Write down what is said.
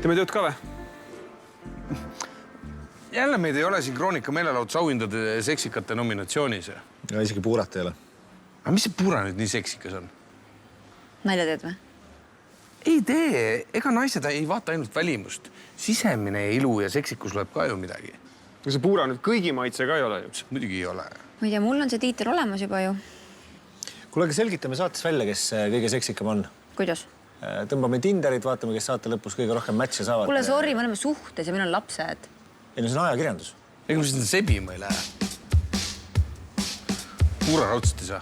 Teeme tööd ka või? Jälle meid ei ole siin Kroonika meelelahutusauhindade seksikate nominatsioonis. Ja isegi Puurat ei ole. Aga mis see Puura nüüd nii seksikas on? Nalja teed või? Ei tee. Ega naised ei vaata ainult välimust. Sisemine ilu ja seksikus loeb ka ju midagi. No see Puura nüüd kõigi maitse ka ei ole ju. Muidugi ei ole. Ma ei tea, mul on see tiitel olemas juba ju. Kuule, aga selgitame saates välja, kes kõige seksikam on. Kuidas? Tõmbame Tinderit, vaatame, kes saate lõpus kõige rohkem matche saavad. Kuule, sorry, me oleme suhtes ja meil on lapsed. Ei, no see on ajakirjandus. Ega me seda sebima ei lähe. Puura raudselt ei saa.